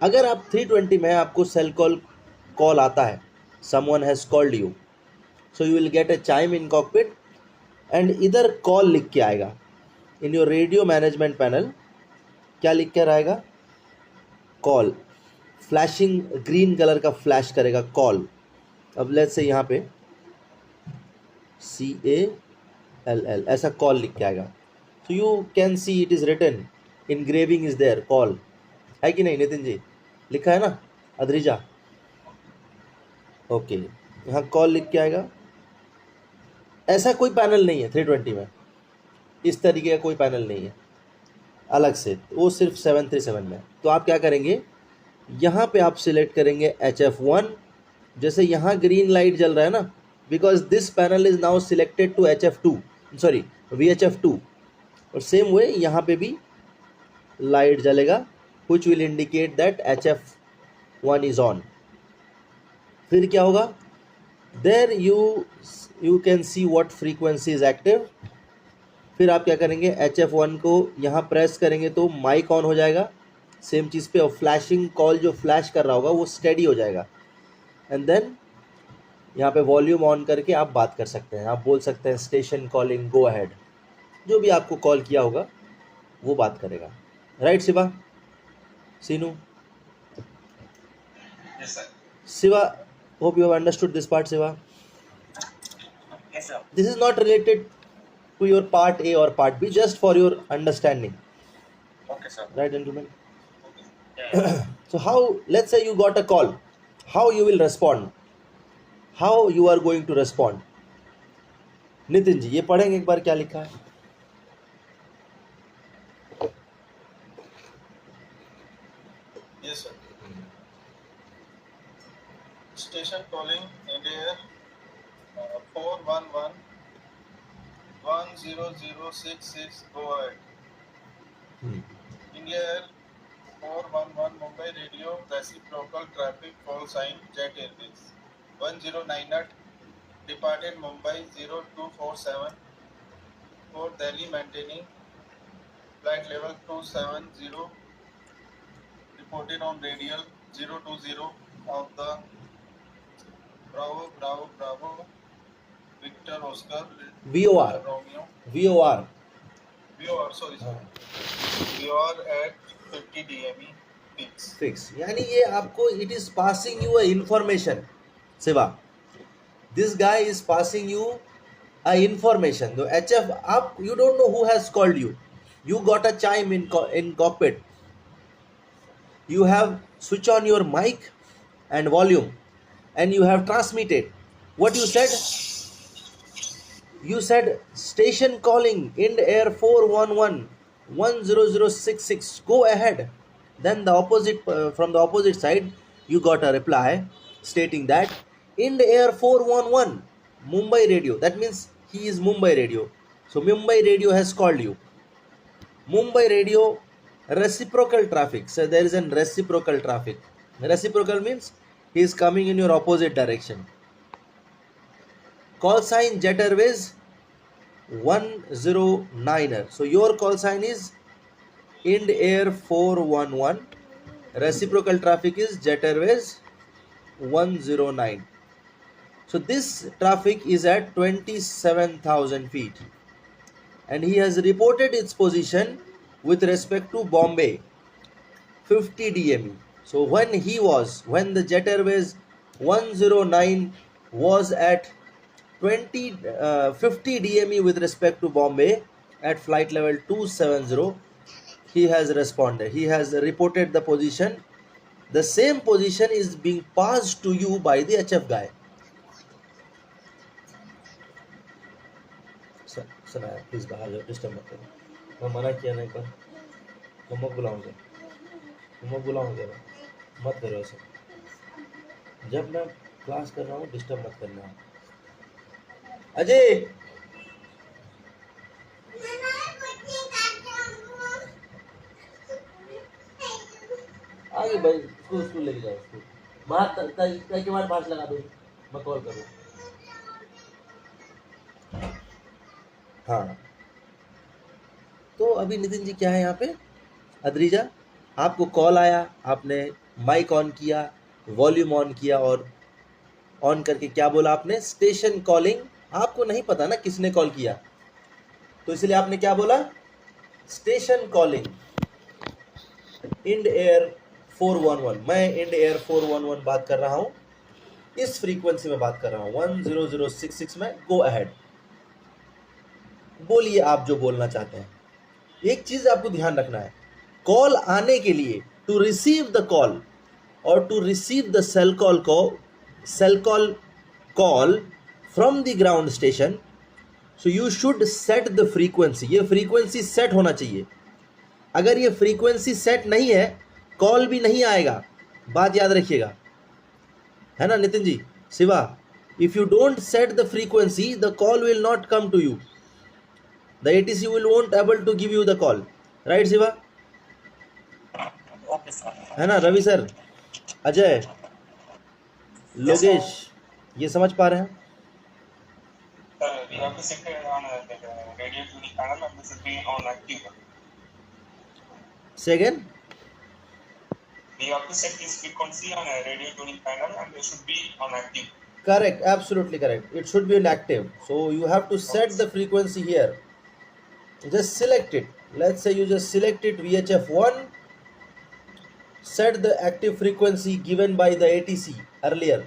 अगर आप 320 में आपको सेल कॉल आता है, someone has called you, so you will get a chime in cockpit and इधर कॉल लिख के आएगा in your radio management panel. क्या लिख कर आएगा? कॉल। फ्लैशिंग ग्रीन कलर का फ्लैश करेगा कॉल। अब लेट्स से यहाँ पे CALL ऐसा कॉल लिख के आएगा। So you can see it is written, engraving is there, call है कि नहीं नितिन जी? लिखा है ना अद्रिजा? ओके, यहाँ कॉल लिख के आएगा। ऐसा कोई पैनल नहीं है 320 में, इस तरीके का कोई पैनल नहीं है अलग से, वो सिर्फ 737 में। तो आप क्या करेंगे, यहाँ पे आप सिलेक्ट करेंगे HF1। जैसे यहाँ ग्रीन लाइट जल रहा है ना, because this panel is now selected to HF2, sorry VHF2, और सेम वे यहाँ पे भी लाइट जलेगा which will indicate that HF1 is on। फिर क्या होगा, there you can see what frequency is active। फिर आप क्या करेंगे, HF1 को यहाँ प्रेस करेंगे तो माइक ऑन हो जाएगा सेम चीज़ पे, और फ्लैशिंग कॉल जो फ्लैश कर रहा होगा वो स्टेडी हो जाएगा। एंड देन यहाँ पे वॉल्यूम ऑन करके आप बात कर सकते हैं, आप बोल सकते हैं स्टेशन कॉलिंग गो अहेड, जो भी आपको कॉल किया होगा वो बात करेगा। Right Shiva? Seenu? Yes, sir. Siva, hope you have understood this part, Siva. Yes, sir. This is not related to your part A or part B, just for your understanding. Okay, sir. Right, gentlemen? Yeah. So how, let's say you got a call, how you will respond? How you are going to respond? Nitin ji, ये पढ़ेंगे एक बार क्या लिखा है? Yes, sir. Station calling India 411 10066 go ahead. India Air 411 Mumbai Radio reciprocal traffic call sign Jet Airways 1098 departed Mumbai 0247 for Delhi maintaining flight level 270 reported on radial 020 of the Bravo Victor Oscar VOR. Romeo VOR. sorry VOR at 50 DME Fix. यानी ये आपको, it is passing you a information, Siva. This guy is passing you a information. So HF up, you don't know who has called you. You got a chime in cockpit. You have switch on your mic and volume, and you have transmitted. What you said? You said station calling Ind Air 411 10066 go ahead. Then the opposite from the opposite side you got a reply stating that Ind Air 411 Mumbai Radio. That means he is Mumbai Radio. So Mumbai Radio has called you. Mumbai Radio reciprocal traffic. So there is a reciprocal traffic. Reciprocal means he is coming in your opposite direction. Call sign Jet Airways 109er. So your call sign is Ind Air 411. Reciprocal traffic is Jet Airways 109. So this traffic is at 27,000 feet, and he has reported its position with respect to Bombay 50 DME. So when the Jet Airways 109 was at 50 DME with respect to Bombay at flight level 270, he has responded. He has reported the position. The same position is being passed to you by the HF guy. सुना please बाहर जाओ, disturb मत करो। मैं मना किया नहीं पर तुम मत बुलाओगे, मत करो ऐसे। जब मैं क्लास कर रहा हूँ डिस्टर्ब मत करना। अजय आगे भाई, स्कूल लेके जाओ, स्कूल बाहर तय के बाद पास लगा दो, मैं कॉल करूँ। हाँ, तो अभी नितिन जी क्या है यहाँ पे, अद्रिजा आपको कॉल आया, आपने माइक ऑन किया, वॉल्यूम ऑन किया और ऑन करके क्या बोला आपने, स्टेशन कॉलिंग। आपको नहीं पता ना किसने कॉल किया, तो इसलिए आपने क्या बोला, स्टेशन कॉलिंग इंड एयर 411। मैं इंड एयर 411 बात कर रहा हूं, इस फ्रीक्वेंसी में बात कर रहा हूं 10066 में। गो अहेड, बोलिए आप जो बोलना चाहते हैं। एक चीज आपको ध्यान रखना है, कॉल आने के लिए, टू रिसीव द कॉल और to receive the SELCAL from the ground station, so you should set the frequency. ये फ्रीक्वेंसी सेट होना चाहिए। अगर ये फ्रीक्वेंसी सेट नहीं है, कॉल भी नहीं आएगा। बात याद रखिएगा, है ना Nitin ji, Shiva? If you don't set the frequency, the call will not come to you, the ATC will won't able to give you the call, right Shiva? Okay sir. है ना रवि सर, अजय, लोकेश, ये समझ पा रहे हैं? Sir we have to set it on radio tuning panel and this should be on active. Say again. We have to set this frequency on a radio tuning panel and it should be on active. Correct, absolutely correct. It should be inactive. So you have to set the frequency here. Just select it. Let's say you just select it VHF1. Set the active frequency given by the ATC earlier.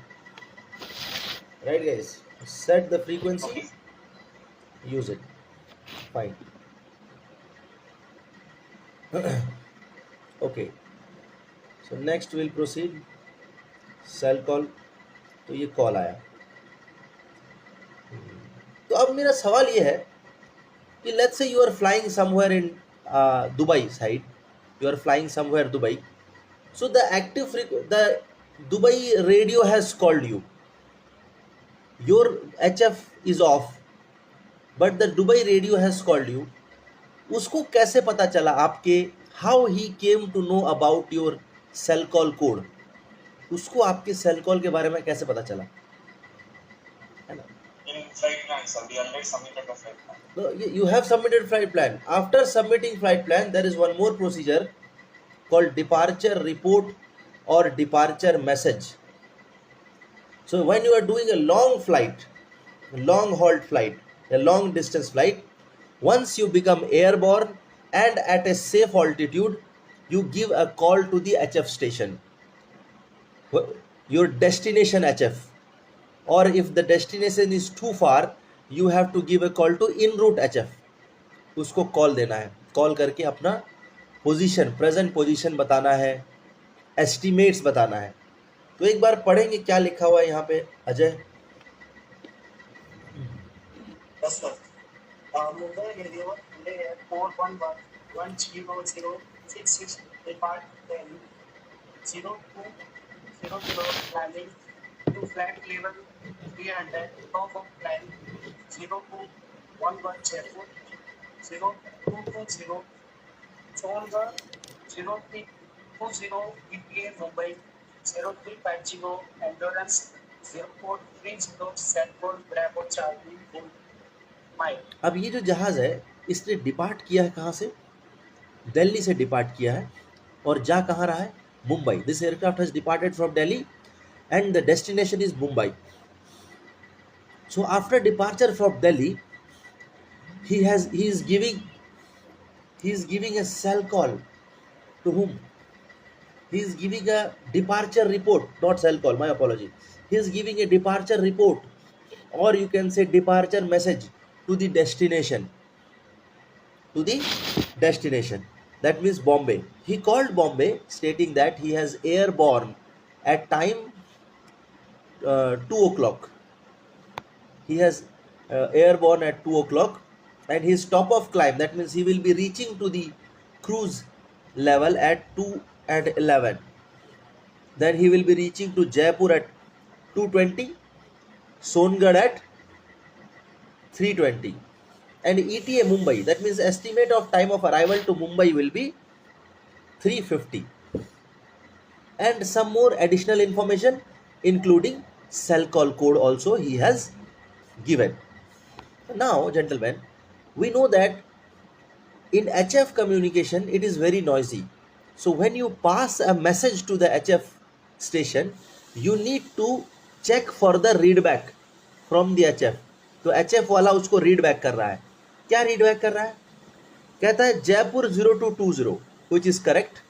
Right guys? Set the frequency. Okay. Use it. Fine. Okay. So next we'll proceed. Cell call. तो ये call आया। तो अब मेरा सवाल ये है कि let's say you are flying somewhere in Dubai side, you are flying somewhere Dubai, so the Dubai radio has called you, your HF is off but the Dubai radio has called you. उसको कैसे पता चला आपके, how he came to know about your SELCAL code? उसको आपके cell call के बारे में कैसे पता चला, है ना? In flight plan, sir, we already submitted the flight plan. No, you have submitted flight plan. After submitting flight plan, there is one more procedure called departure report or departure message. So when you are doing a long flight, a long haul flight, a long distance flight, once you become airborne and at a safe altitude, you give a call to the HF station, your destination HF, or if the destination is too far, you have to give a call to en route HF. उसको call देना है, call करके अपना position, present position बताना है, estimates बताना है। तो एक बार पढ़ेंगे क्या लिखा हुआ है यहाँ पे Ajay? Yes, sir. Mumbai radio today at 411-100-66 depart Delhi 0200 landing to flight level 300 top of climb 0211 Jaipur 0220 Songa 0320 ETA Mumbai 0350 endurance 0430 Sanford Bravo Charlie Full Mike. अब ये जो जहाज़ है इसने डिपार्ट किया है कहाँ से? दिल्ली से डिपार्ट किया है और जा कहाँ रहा है? Mumbai. This aircraft has departed from Delhi and the destination is Mumbai. So after departure from Delhi, he is giving a cell call to whom? He is giving a departure report, not cell call, my apology. He is giving a departure report, or you can say departure message to the destination. That means Bombay. He called Bombay stating that he has airborne at time 2 o'clock. He has airborne at 2 o'clock and his top of climb, that means he will be reaching to the cruise level at 2:11. Then he will be reaching to Jaipur at 2:20, Songarh at 3:20 and ETA Mumbai, that means estimate of time of arrival to Mumbai will be 3:50 and some more additional information including cell call code also he has given. Now gentlemen, we know that in HF communication it is very noisy, So when you pass a message to the HF station, you need to check for the read back from the HF. तो HF वाला उसको read back कर रहा है. क्या read back कर रहा है? कहता है Jaipur 0220, which is correct.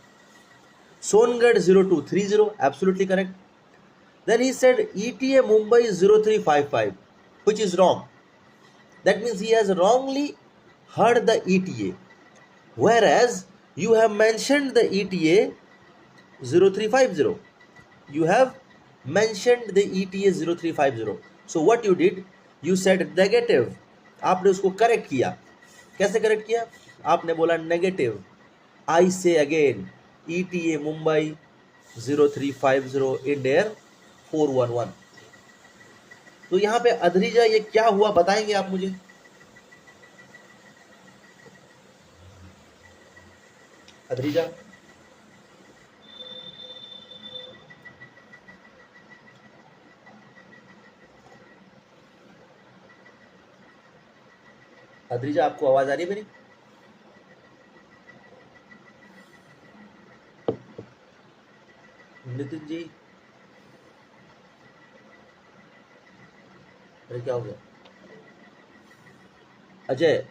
Songarh 0230, absolutely correct. Then he said ETA Mumbai 0355, which is wrong. That means he has wrongly heard the ETA, whereas you have mentioned the ETA 0350. You have mentioned the ETA 0350. So what you did, you said negative. आपने उसको correct किया. कैसे correct किया? आपने बोला negative. I say again, ETA Mumbai 0350, India 411. तो यहाँ पे अधरीजा ये क्या हुआ बताएंगे आप मुझे? अधरीजा, अधरीजा आपको आवाज आ रही है मेरी? नितिन जी, अरे क्या हो गया? अजय,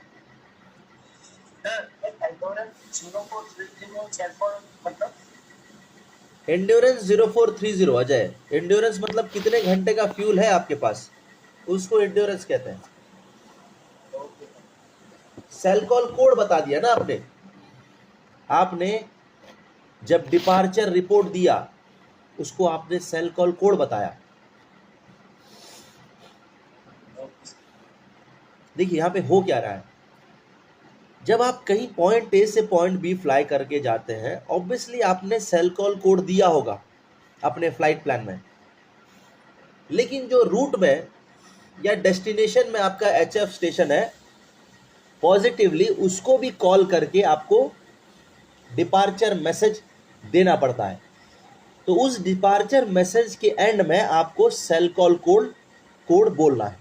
एंड्योरेंस 0430. अजय, एंड्योरेंस मतलब कितने घंटे का फ्यूल है आपके पास, उसको एंड्योरेंस कहते हैं. सेल कॉल कोड बता दिया ना आपने. आपने जब डिपार्चर रिपोर्ट दिया उसको आपने सेल कॉल कोड बताया. देखिए यहां पे हो क्या रहा है. जब आप कहीं पॉइंट ए से पॉइंट बी फ्लाई करके जाते हैं, ऑब्वियसली आपने सेल कॉल कोड दिया होगा अपने फ्लाइट प्लान में, लेकिन जो रूट में या डेस्टिनेशन में आपका एचएफ स्टेशन है, पॉजिटिवली उसको भी कॉल करके आपको डिपार्चर मैसेज देना पड़ता है. तो उस डिपार्चर मैसेज के एंड में आपको सेल कॉल कोड बोलना है.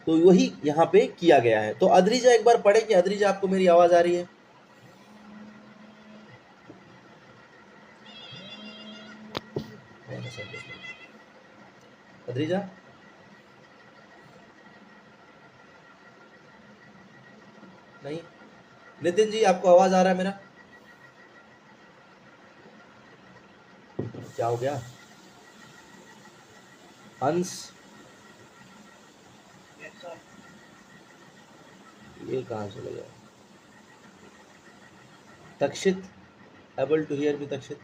तो वही यहां पे किया गया है. तो अधरीजा एक बार पढ़े कि अधरीजा आपको मेरी आवाज आ रही है? अधरीजा, नहीं. नितिन जी आपको आवाज आ रहा है मेरा? क्या हो गया? हंस, ये कहां चले गया? Takshit, able to hear me? Takshit,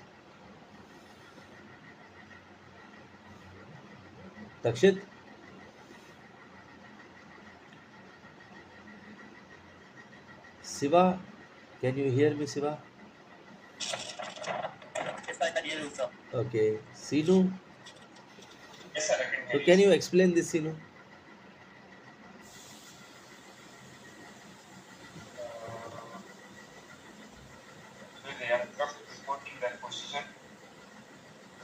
Takshit, Shiva, can you hear me? Shiva, okay. Sinu, Yes, sir, I can so hear can you. you explain this, Sinu? So the aircraft is reporting their position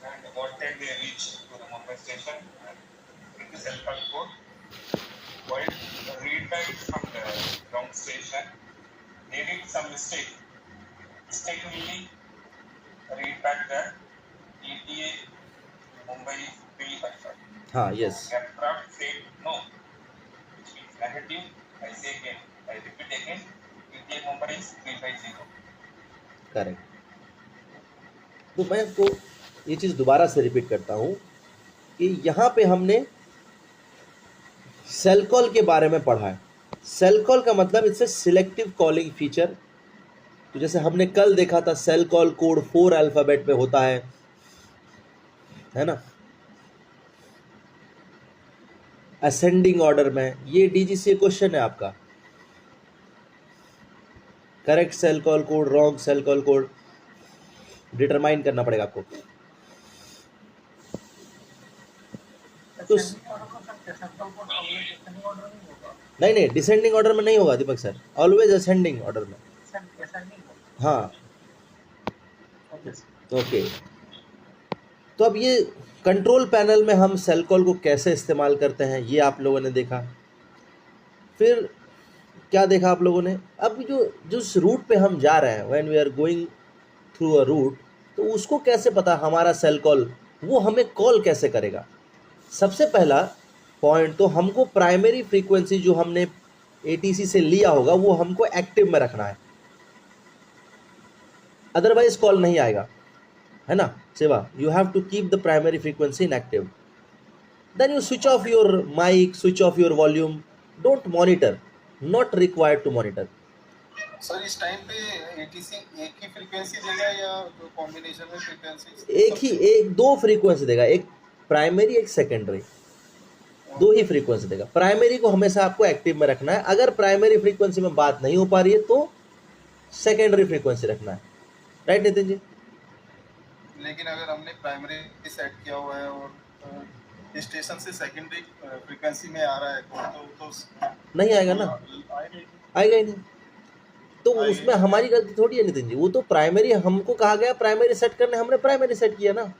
and what time they reach to the Mumbai station and in the cell call code. While the readback from the ground station, they did some mistake. Mistakenly read back the ETA Mumbai 355. हाँ, yes, Aircraft said no, which means negative. I say again, I repeat again, ETA Mumbai is 350. Correct. तो मैं आपको ये चीज़ दोबारा से repeat करता हूँ कि यहाँ पे हमने सेल कॉल के बारे में पढ़ा है. सेल कॉल का मतलब it's a selective calling feature. तो जैसे हमने कल देखा था सेल कॉल कोड 4 अल्फाबेट में होता है ना, असेंडिंग ऑर्डर में. ये डीजीसी क्वेश्चन है आपका. Correct SELCAL code, wrong SELCAL code determine करना पड़ेगा आपको. तो नहीं, डिसेंडिंग ऑर्डर में नहीं होगा दीपक सर, ऑलवेज असेंडिंग ऑर्डर में. हाँ, ओके. तो अब ये कंट्रोल पैनल में हम सेल कॉल को कैसे इस्तेमाल करते हैं ये आप लोगों ने देखा. फिर क्या देखा आप लोगों ने? अब जो जिस रूट पे हम जा रहे हैं, when we are going through a route, तो उसको कैसे पता हमारा सेल कॉल, वो हमें कॉल कैसे करेगा? सबसे पहला पॉइंट तो हमको प्राइमरी फ्रीक्वेंसी जो हमने एटीसी से लिया होगा वो हमको एक्टिव में रखना है, अदरवाइज कॉल नहीं आएगा, है ना Shiva? You have to keep the primary frequency in active, then you switch off your mic, switch off your volume, don't monitor, not required to monitor. Sir इस टाइम पे एटीसी एक ही फ्रीक्वेंसी देगा या कॉम्बिनेशन में फ्रीक्वेंसी? एक दो frequency देगा, एक प्राइमरी एक सेकेंडरी, दो ही फ्रीक्वेंसी देगा। प्राइमरी को हमेशा आपको एक्टिव में रखना है, अगर प्राइमरी फ्रीक्वेंसी में बात नहीं हो पा रही है तो सेकेंडरी फ्रीक्वेंसी रखना है, राइट नितिन जी? लेकिन अगर हमने प्राइमरी सेट किया हुआ है और स्टेशन से सेकेंडरी फ्रीक्वेंसी में आ रहा है तो नहीं आएगा ना, आएगा ही नहीं, तो उसमें हमारी गलती थोड़ी है नितिन जी। वो तो प्राइमरी हमको कहा गया प्राइमरी सेट करने, हमने प्राइमरी सेट किया ना।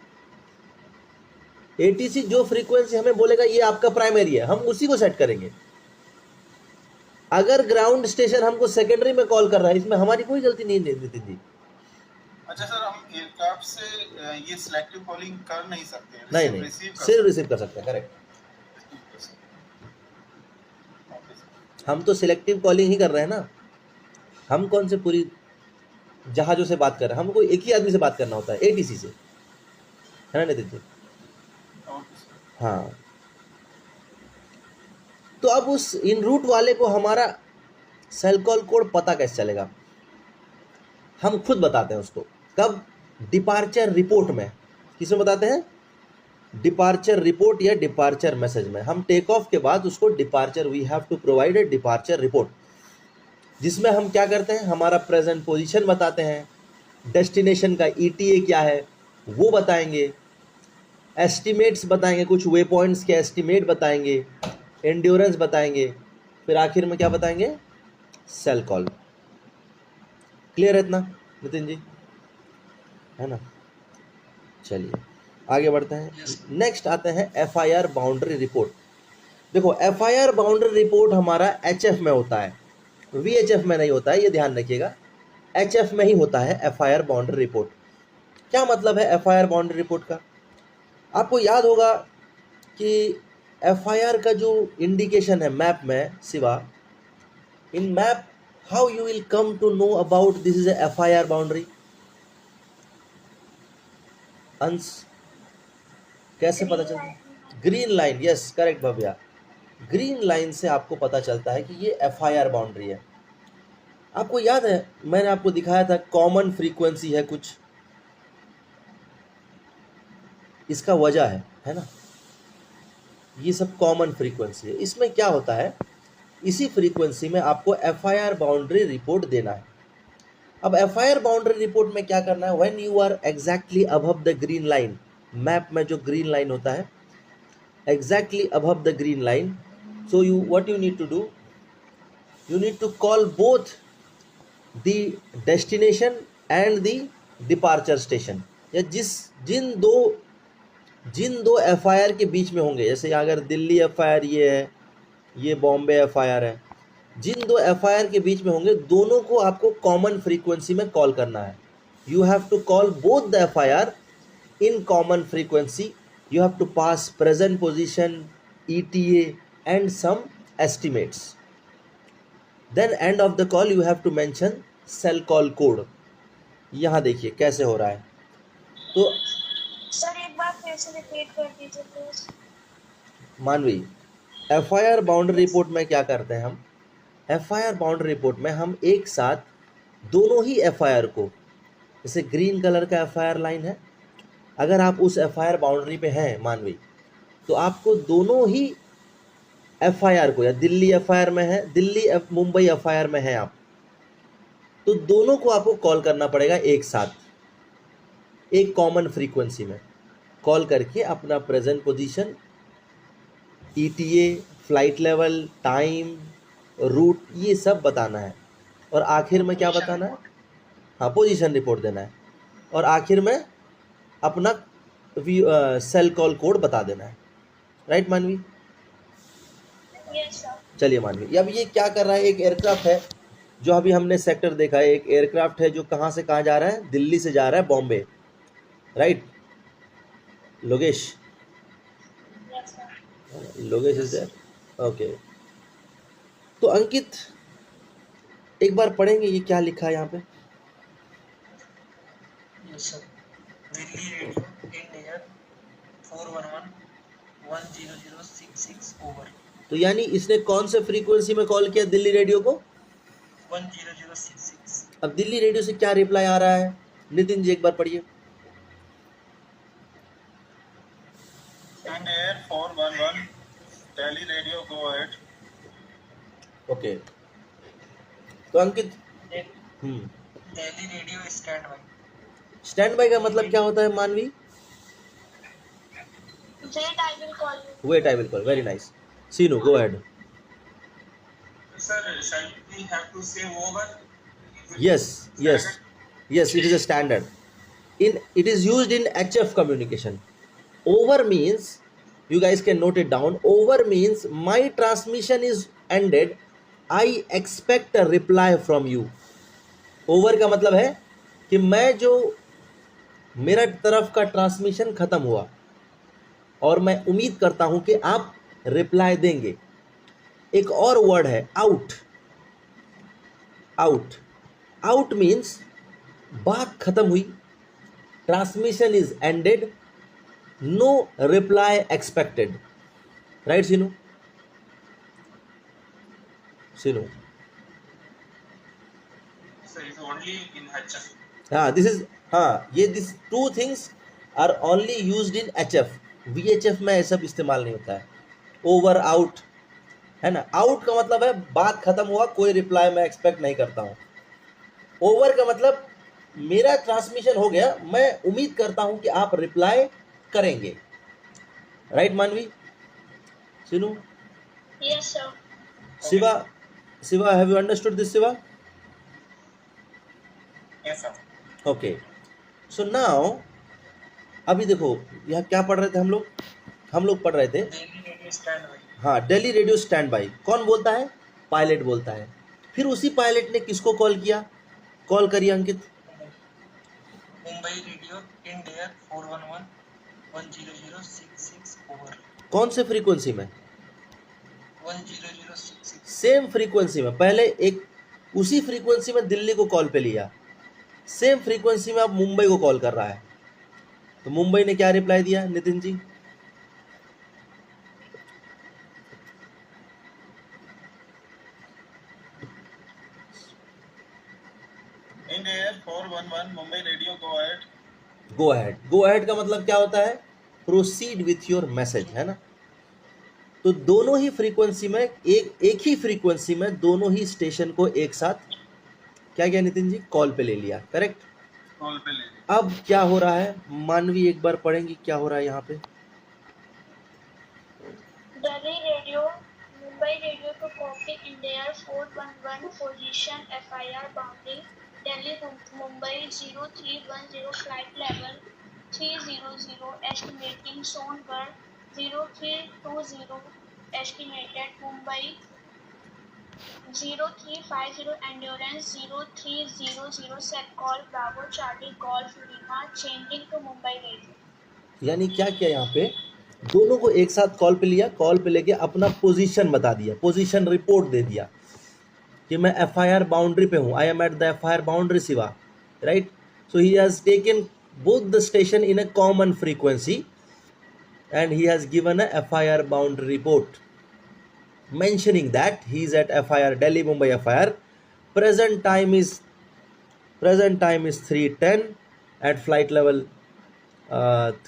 एटीसी जो फ्रीक्वेंसी हमें बोलेगा ये आपका प्राइमरी है, हम उसी को सेट करेंगे। अगर ग्राउंड स्टेशन हमको सेकेंडरी में कॉल कर रहा है, इसमें हमारी कोई गलती नहीं है नितिन जी। अच्छा सर, हम एयरक्राफ्ट से ये सिलेक्टिव कॉलिंग कर नहीं सकते? नहीं, सिर्फ रिसीव कर सकते हैं, करेक्ट। हम तो सिलेक्टिव कॉलिंग ही कर रहे हैं ना, हम कौन से पूरी जहाजों से बात कर रहे हैं, हमको एक ही आदमी से बात करना होता है, एटीसी से, है ना नितिन जी? हाँ, तो अब उस इन रूट वाले को हमारा सेल कॉल कोड पता कैसे चलेगा? हम खुद बताते हैं उसको। कब? डिपार्चर रिपोर्ट में। किसमें बताते हैं? डिपार्चर रिपोर्ट या डिपार्चर मैसेज में। हम टेक ऑफ के बाद उसको departure, we have to provide a departure report, जिसमें हम क्या करते हैं, हमारा प्रेजेंट पोजीशन बताते हैं, डेस्टिनेशन का ईटीए क्या है वो बताएंगे, एस्टिमेट्स बताएंगे, कुछ वे पॉइंट्स के एस्टिमेट बताएंगे, एंड्योरेंस बताएंगे, फिर आखिर में क्या बताएंगे? Cell call. क्लियर है इतना नितिन जी? है ना? चलिए आगे बढ़ते हैं। नेक्स्ट आते हैं एफआईआर बाउंड्री रिपोर्ट। देखो एफआईआर बाउंड्री रिपोर्ट हमारा एचएफ में होता है, वीएचएफ में नहीं होता है, ये ध्यान रखिएगा। एचएफ में ही होता है एफआईआर बाउंड्री रिपोर्ट। क्या मतलब है एफआईआर बाउंड्री रिपोर्ट का? आपको याद होगा कि एफआईआर का जो इंडिकेशन है मैप में, Shiva, in map how you will come to know about this is a FIR boundary? Ansh, कैसे पता चलता है? Green line, yes correct Bhavya, green line से आपको पता चलता है कि ये एफआईआर बाउंड्री है। आपको याद है मैंने आपको दिखाया था कॉमन फ्रीक्वेंसी है कुछ, इसका वजह है ना? ये सब कॉमन फ्रीक्वेंसी है। इसमें क्या होता है, इसी फ्रीक्वेंसी में आपको एफआईआर बाउंड्री रिपोर्ट देना है। अब एफआईआर बाउंड्री रिपोर्ट में क्या करना है, when you are exactly above the green line, map में जो ग्रीन लाइन होता है exactly above the green line, so you what you need to do, you need to call both the destination and the departure station, या जिन दो FIR के बीच में होंगे, जैसे अगर दिल्ली एफआईआर ये है, ये बॉम्बे एफआईआर है, जिन दो एफआईआर के बीच में होंगे दोनों को आपको कॉमन फ्रीक्वेंसी में कॉल करना है। You have to call both the FIR in common frequency, you have to pass present position, ETA and some estimates. Then end of the call you have to mention cell call code. यहाँ देखिए कैसे हो रहा है। तो sir एक बार फिर से रिपीट कर दीजिए प्लीज। मानवी, एफआईआर बाउंड्री रिपोर्ट में क्या करते हैं हम, एफआईआर बाउंड्री रिपोर्ट में हम एक साथ दोनों ही एफआईआर को, जैसे ग्रीन कलर का एफआईआर लाइन है, अगर आप उस एफआईआर बाउंड्री पे हैं मानवी, तो आपको दोनों ही एफआईआर को, या दिल्ली एफआईआर में है, मुंबई एफआईआर में है आप, तो दोनों को आपको कॉल करना पड़ेगा एक साथ, एक कॉमन फ्रीक्वेंसी में कॉल करके अपना present position, ETA, flight level, time, route, ये सब बताना है। और आखिर में क्या बताना है? हाँ, पोजीशन रिपोर्ट देना है। और आखिर में अपना सेल कॉल कोड बता देना है। राइट मानवी? Yes sir. चलिए मानवी, अब ये क्या कर रहा है, एक एयरक्राफ्ट है जो अभी हमने सेक्टर देखा है, एक एयरक्राफ्ट है जो कहाँ से कहाँ जा रहा है, दिल्ली से जा रहा है Bombay, right Lokesh? Yes, sir. Lokesh is there, okay. तो अंकित एक बार पढ़ेंगे ये क्या लिखा है यहाँ पे? Yes, sir. Delhi Radio India 411-10066 over. तो यानी इसने कौन से फ्रीक्वेंसी में कॉल किया दिल्ली रेडियो को? 10066. अब दिल्ली रेडियो से क्या रिप्लाई आ रहा है? नितिन जी एक बार पढ़िए। In air 411, Delhi radio, go ahead. Okay, तो अंकित Delhi Radio standby. Stand by का मतलब क्या होता है मानवी? Wait, I will call you. Wait I will call, very nice. Seenu go ahead. Sir, shall we have to say over? Yes, yes, yes, it is a standard. It is used in HF communication. Over means, you guys can note it down. Over means my transmission is ended. I expect a reply from you. Over का मतलब है कि मैं जो मेरा तरफ का transmission खत्म हुआ और मैं उम्मीद करता हूं कि आप रिप्लाई देंगे। एक और वर्ड है आउट। आउट, आउट मीन्स बात खत्म हुई, transmission is ended, no reply expected, right Seenu? Seenu, Sir, it's only in HF. हाँ दिस इज, हाँ ये this two things are only used in HF. VHF में ये सब इस्तेमाल नहीं होता है। ओवर आउट है ना, आउट का मतलब है बात खत्म हुआ, कोई रिप्लाई मैं एक्सपेक्ट नहीं करता हूँ। ओवर का मतलब मेरा ट्रांसमिशन हो गया, मैं उम्मीद करता हूं कि आप रिप्लाई करेंगे, राइट मानवी? सीनू? Yes, sir. Shiva, Shiva have you understood this Shiva? Yes, sir. Okay, so now अभी देखो यहाँ क्या पढ़ रहे थे हम लोग पढ़ रहे थे, Delhi Radio standby. हाँ दिल्ली रेडियो स्टैंड बाई। कौन बोलता है? पायलट बोलता है। फिर उसी पायलट ने किसको कॉल किया? कॉल करिए अंकित। Mumbai Radio India 411-10066 over. कौन से फ्रीक्वेंसी में? 10066. सेम फ्रीक्वेंसी में। पहले एक उसी फ्रीक्वेंसी में दिल्ली को कॉल पे लिया, सेम फ्रीक्वेंसी में अब मुंबई को कॉल कर रहा है। तो मुंबई ने क्या रिप्लाई दिया Nitin ji? In air 411, Mumbai radio, go ahead. Go ahead. Go ahead का मतलब क्या होता है? प्रोसीड विथ योर मैसेज, है ना? तो दोनों ही फ्रीक्वेंसी में एक ही फ्रीक्वेंसी में दोनों ही स्टेशन को एक साथ क्या किया नितिन जी? कॉल पे ले लिया, करेक्ट? Call पे ले। अब क्या हो रहा है मानवी, एक बार पढ़ेंगी क्या हो रहा है यहाँ पे? Delhi radio, Mumbai radio to copy India 411 position FIR boundary. Delhi Mumbai 0310 flight level 300 estimating Songbird 0320 estimated Mumbai 0350 endurance 0300 set call Bravo Charlie Golf Lima changing to Mumbai radio. यानी क्या किया यहाँ पे? दोनों को एक साथ कॉल पे लिया, कॉल पे लेके अपना पोजीशन बता दिया, पोजीशन रिपोर्ट दे दिया कि मैं FIR बाउंड्री पे हूँ, I am at the FIR boundary Shiva, right? So he has taken both the station in a common frequency and he has given a FIR boundary report mentioning that he is at FIR Delhi Mumbai FIR. Present time is 3:10 at flight level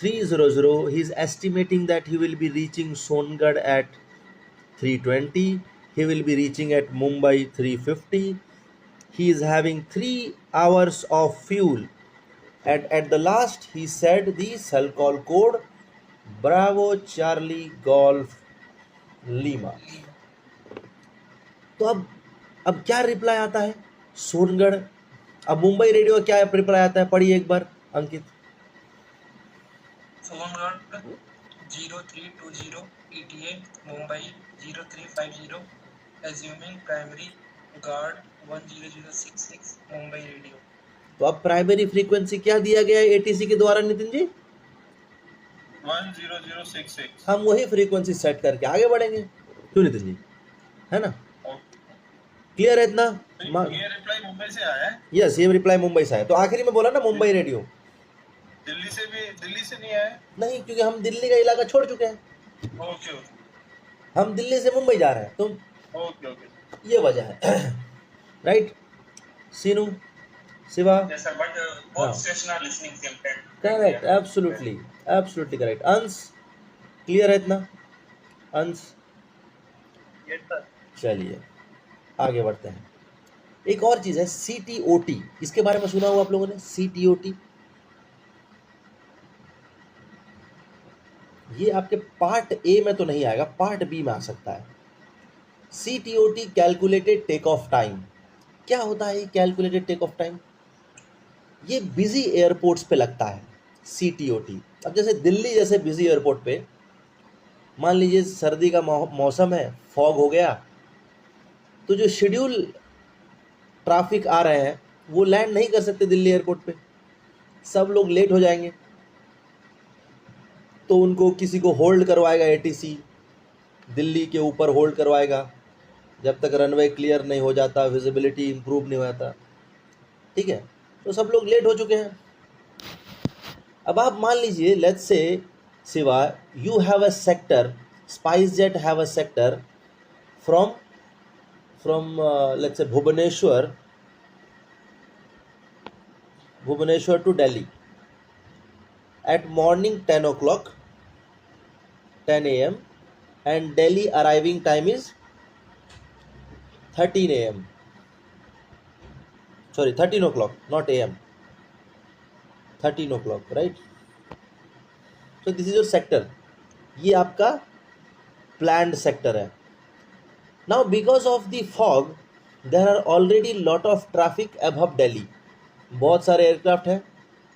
300. He is estimating that he will be reaching Songad at 3:20. He will be reaching at Mumbai 3:50. He is having 3 hours of fuel. At the last, he said the cell call code Bravo Charlie Golf Lima. तो अब क्या reply आता है? सोनगढ़। अब Mumbai radio क्या reply आता है? पढ़िए एक बार अंकित। Songbird 0320 ETA Mumbai 0350 assuming primary guard 10066 Mumbai radio. तो अब प्राइमरी फ्रीक्वेंसी क्या दिया गया है एटीसी के द्वारा नितिन जी? 10066। हम वही फ्रीक्वेंसी सेट करके आगे बढ़ेंगे, क्यों नितिन जी, है ना? क्लियर है इतना? ये रिप्लाई मुंबई से आया है? यस, ये रिप्लाई मुंबई से है। तो आखिरी में बोला ना मुंबई रेडियो। दिल्ली से नहीं आया? नहीं, क्योंकि हम दिल्ली का इलाका छोड़ चुके हैं, ओके हम दिल्ली से मुंबई जा रहे हैं, तो ओके ये वजह है। Right Seenu, Shiva? Yes, sir, but both stations are listening same time. Correct, absolutely absolutely correct. Ansh clear है इतना? अंश चलिए आगे बढ़ते हैं। एक और चीज़ है CTOT, इसके बारे में सुना हुआ आप लोगों ने? CTOT ये आपके पार्ट ए में तो नहीं आएगा, पार्ट बी में आ सकता है। CTOT calculated take off time. क्या होता है ये कैलकुलेटेड टेक ऑफ टाइम? ये बिजी एयरपोर्ट्स पे लगता है CTOT। अब जैसे दिल्ली जैसे बिजी एयरपोर्ट पे मान लीजिए सर्दी का मौसम है, फॉग हो गया, तो जो शेड्यूल ट्रैफिक आ रहे हैं वो लैंड नहीं कर सकते दिल्ली एयरपोर्ट पे, सब लोग लेट हो जाएंगे, तो उनको किसी को होल्ड करवाएगा ATC, दिल्ली के ऊपर होल्ड करवाएगा जब तक रनवे क्लियर नहीं हो जाता, विजिबिलिटी इंप्रूव नहीं हो जाता, ठीक है? तो सब लोग लेट हो चुके हैं। अब आप मान लीजिए let's say Shiva, you have a sector, spice jet have a sector from let's say Bhubaneswar to Delhi at morning 10 o'clock, 10 a.m. and Delhi arriving time is 13 a.m. Sorry, 13 o'clock, not a.m. 13 o'clock, right? So this is your sector. ये आपका planned sector है. Now because of the fog there are already lot of traffic above Delhi. बहुत सारे aircraft हैं,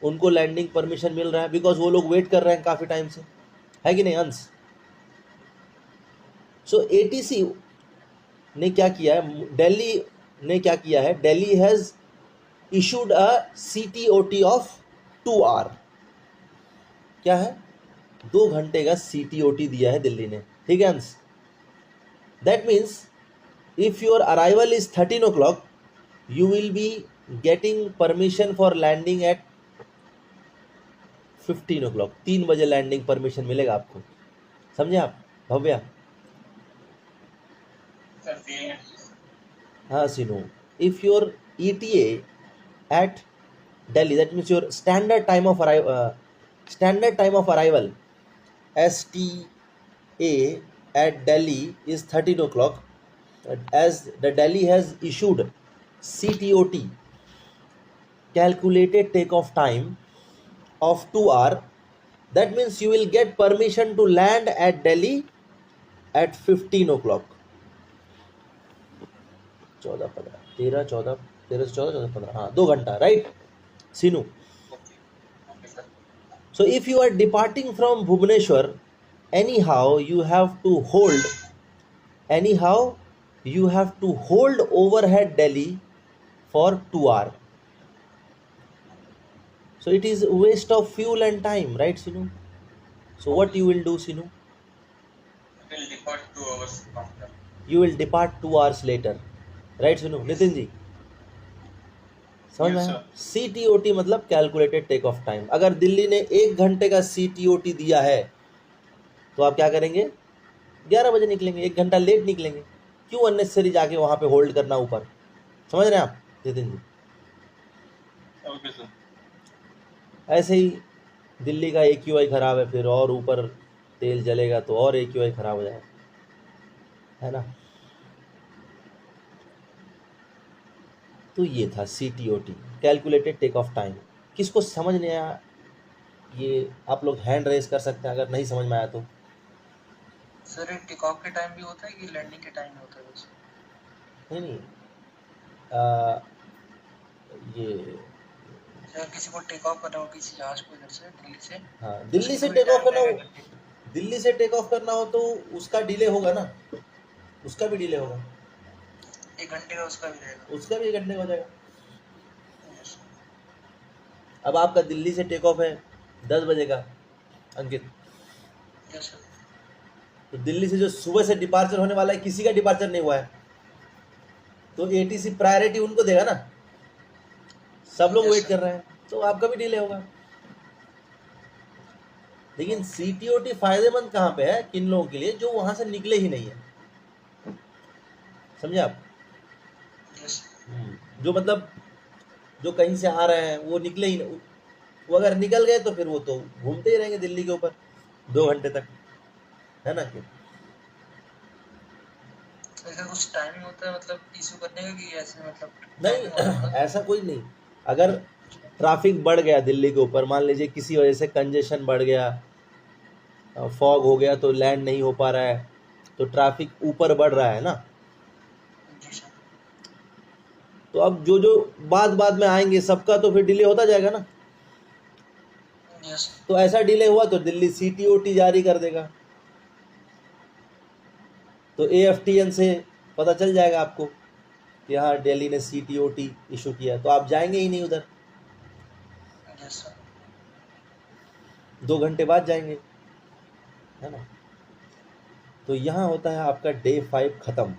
उनको landing permission मिल रहा है because वो लोग वेट कर रहे हैं काफ़ी टाइम से, है कि नहीं अंश? सो ATC ने क्या किया है, दिल्ली ने क्या किया है, Delhi has issued a CTOT of 2 hour। क्या है? 2 घंटे का CTOT दिया है दिल्ली ने, ठीक है अंश? That means if your arrival is 13 o'clock, you will be getting permission for landing at 15 o'clock। 3 बजे लैंडिंग परमिशन मिलेगा आपको, समझे आप भव्या? Sir, the हाँ सीनू, if your ETA at Delhi, that means your standard time of arrival STA at Delhi is 13 o'clock, as the Delhi has issued CTOT calculated takeoff time of 2 hour, that means you will get permission to land at Delhi at 15 o'clock। 14 15 13 14 13 14 14 15, हाँ 2 घंटा, right Seenu? okay, sir. So if you are departing from Bhubaneswar, anyhow you have to hold overhead Delhi for 2 hours. So it is waste of fuel and time, right Sinu? So what you will do Sinu? Will depart 2 hours after. You will depart 2 hours later, right Sinu? Nitin ji समझ में Yes, आया? CTOT मतलब calculated take off time. अगर दिल्ली ने 1 घंटे का CTOT दिया है तो आप क्या करेंगे? 11 बजे निकलेंगे, 1 घंटा लेट निकलेंगे। क्यों अननेसेसरी जाके वहाँ पे होल्ड करना ऊपर? समझ रहे हैं आप नितिन जी? Okay sir. ऐसे ही दिल्ली का AQI ख़राब है, फिर और ऊपर तेल जलेगा तो और AQI ख़राब हो जाएगा, है ना? तो ये था CTOT calculated take off time. किसको समझ नहीं आया ये आप लोग हैंड रेज कर सकते हैं अगर नहीं समझ में आया तो। सर ये टेक ऑफ के टाइम भी होता है कि लैंडिंग के टाइम में होता है बस? नहीं ये अगर किसी को टेक ऑफ करना हो किसी जहाज को इधर से दिल्ली से, हाँ दिल्ली से टेक ऑफ करना हो, दिल्ली से टेक ऑफ करना हो तो उसका डिले होगा ना, उसका भी डिले होगा। 1 घंटे का उसका भी रहेगा। उसका भी 1 घंटे का हो जाएगा। यस अब आपका दिल्ली से टेक ऑफ है 10 बजे का अंकित, यस सर। तो दिल्ली से जो सुबह से डिपार्चर होने वाला है, किसी का डिपार्चर नहीं हुआ है, तो एटीसी प्रायोरिटी उनको देगा ना, सब लोग Yes, वेट sir. कर रहे हैं, तो आपका भी डिले होगा। लेकिन सीटीओटी फायदेमंद कहाँ पे है, किन लोगों के लिए जो वहां से निकले ही नहीं है, समझे आप? यस जो मतलब जो कहीं से आ रहे हैं वो निकले ही नहीं, वो अगर निकल गए तो फिर वो तो घूमते ही रहेंगे दिल्ली के ऊपर 2 घंटे तक, है ना? कि ऐसा कुछ टाइमिंग होता है मतलब इशू करने का कि ऐसे मतलब नहीं, timing होता है? ऐसा कोई नहीं। अगर ट्रैफिक बढ़ गया दिल्ली के ऊपर, मान लीजिए किसी वजह से कंजेशन बढ़ गया, फॉग हो गया तो लैंड नहीं हो पा रहा है, तो ट्रैफिक ऊपर बढ़ रहा है ना, जी सर। तो अब जो जो बाद में आएंगे सबका तो फिर डिले होता जाएगा ना। यस तो ऐसा डिले हुआ तो दिल्ली सीटीओटी जारी कर देगा, तो एएफटीएन से पता चल जाएगा आपको कि हाँ दिल्ली ने सीटीओटी इशू किया, तो आप जाएंगे ही नहीं उधर, यस सर। 2 घंटे बाद जाएंगे, है ना? तो यहाँ होता है आपका डे 5 खत्म।